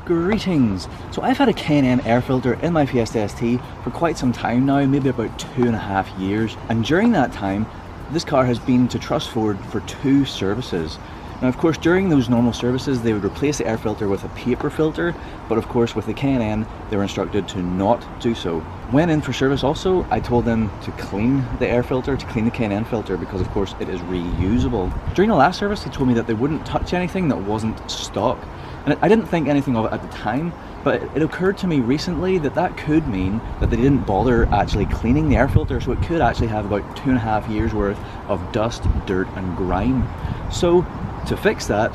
Greetings! So I've had a K&N air filter in my Fiesta ST for quite some time now, maybe about 2.5 years, and during that time this car has been to Trust Ford for 2 services. Now of course during those normal services they would replace the air filter with a paper filter, but of course with the K&N they were instructed to not do so. When in for service also, I told them to clean the air filter, to clean the K&N filter, because of course it is reusable. During the last service they told me that they wouldn't touch anything that wasn't stock. And I didn't think anything of it at the time, but it occurred to me recently that that could mean that they didn't bother actually cleaning the air filter, so it could actually have about 2.5 years worth of dust, dirt and grime. So to fix that,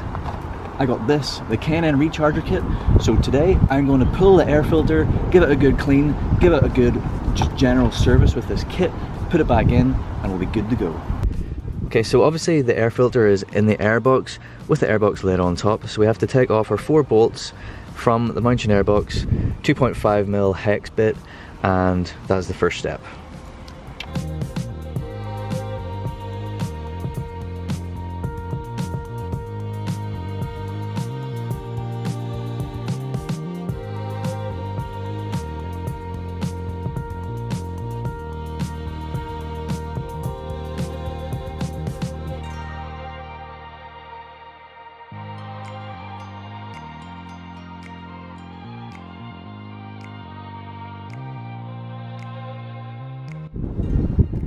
I got this, the K&N recharger kit. So today I'm going to pull the air filter, give it a good clean, give it a good just general service with this kit, put it back in and we'll be good to go. Okay, so obviously the air filter is in the airbox with the airbox lid on top, so we have to take off our 4 bolts from the mounting airbox, 2.5mm hex bit, and that's the first step.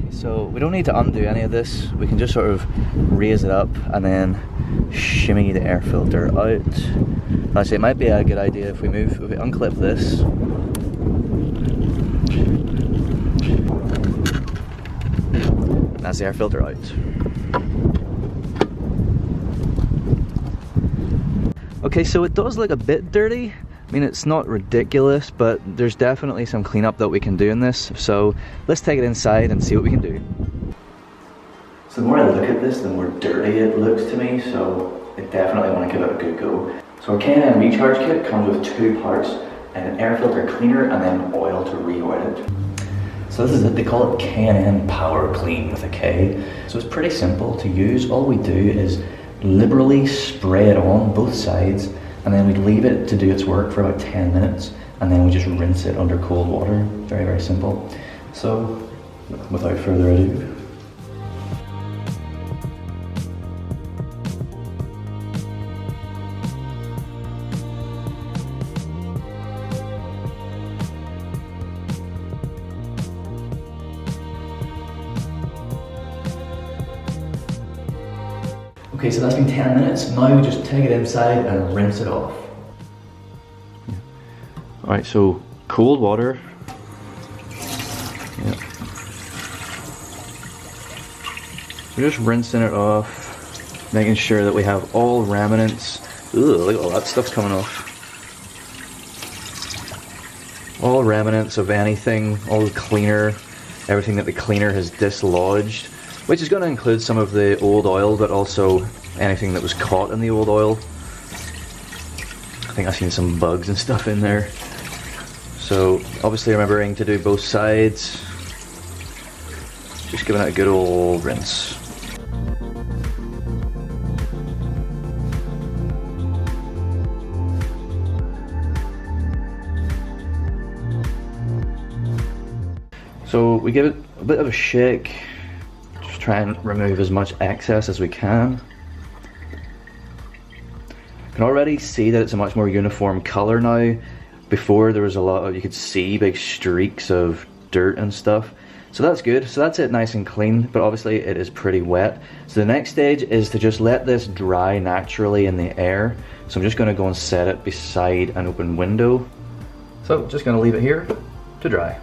So we don't need to undo any of this, we can just sort of raise it up and then shimmy the air filter out. Actually it might be a good idea if we unclip this. That's the air filter out. Okay, so it does look a bit dirty. I mean, it's not ridiculous, but there's definitely some cleanup that we can do in this. So let's take it inside and see what we can do. So the more I look at this, the more dirty it looks to me, so I definitely want to give it a good go. So our K&N recharge kit comes with 2 parts, an air filter cleaner and then oil to re-oil it. So this is it, they call it K&N Power Clean with a K. So it's pretty simple to use. All we do is liberally spray it on both sides, and then we leave it to do its work for about 10 minutes, and then we just rinse it under cold water. Very, very simple. So without further ado, okay, so that's been 10 minutes. Now we just take it inside and rinse it off. Alright, so cold water. Yeah. We're just rinsing it off, making sure that we have all remnants. Ugh, look at all that stuff's coming off. All remnants of anything, all the cleaner, everything that the cleaner has dislodged, which is going to include some of the old oil, but also anything that was caught in the old oil. I think I've seen some bugs and stuff in there. So obviously remembering to do both sides. Just giving it a good old rinse. So we give it a bit of a shake. Try and remove as much excess as we can. You can already see that it's a much more uniform color now. Before there was a lot of, you could see big streaks of dirt and stuff. So that's good. So that's it, nice and clean, but obviously it is pretty wet. So the next stage is to just let this dry naturally in the air. So I'm just going to go and set it beside an open window. So just going to leave it here to dry.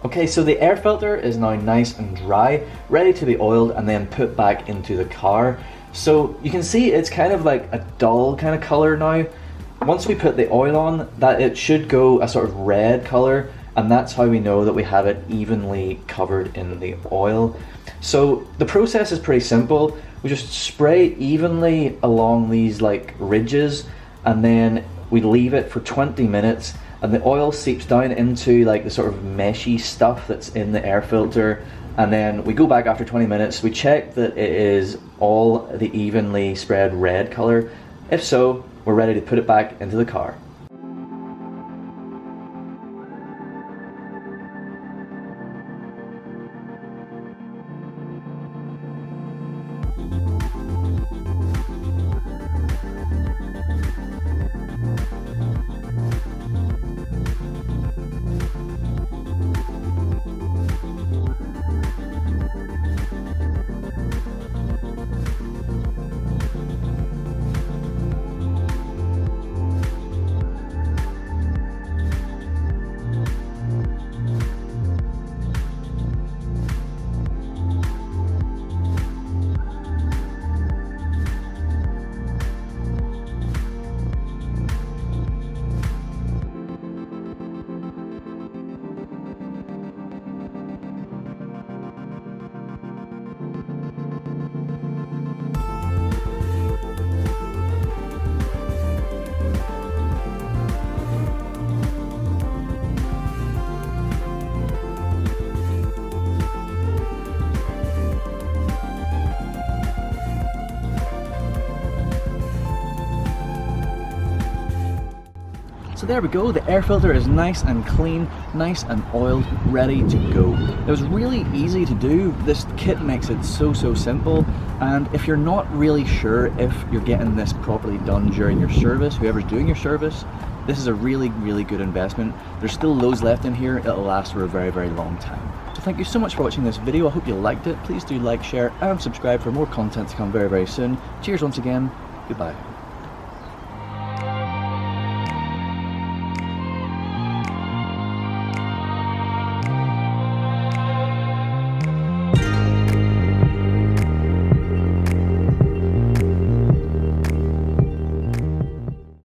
Okay, so the air filter is now nice and dry, ready to be oiled and then put back into the car. So you can see it's kind of like a dull kind of color now. Once we put the oil on, that it should go a sort of red color, and that's how we know that we have it evenly covered in the oil. So the process is pretty simple. We just spray evenly along these like ridges, and then we leave it for 20 minutes. And the oil seeps down into like the sort of meshy stuff that's in the air filter And then we go back after 20 minutes, we check that it is all the evenly spread red color. If so, we're ready to put it back into the car. So there we go, the air filter is nice and clean, nice and oiled, ready to go. It was really easy to do. This kit makes it so simple, and if you're not really sure if you're getting this properly done during your service, whoever's doing your service, this is a really good investment. There's still loads left in here, it'll last for a very long time. So thank you so much for watching this video, I hope you liked it. Please do like, share and subscribe for more content to come very soon. Cheers once again, goodbye.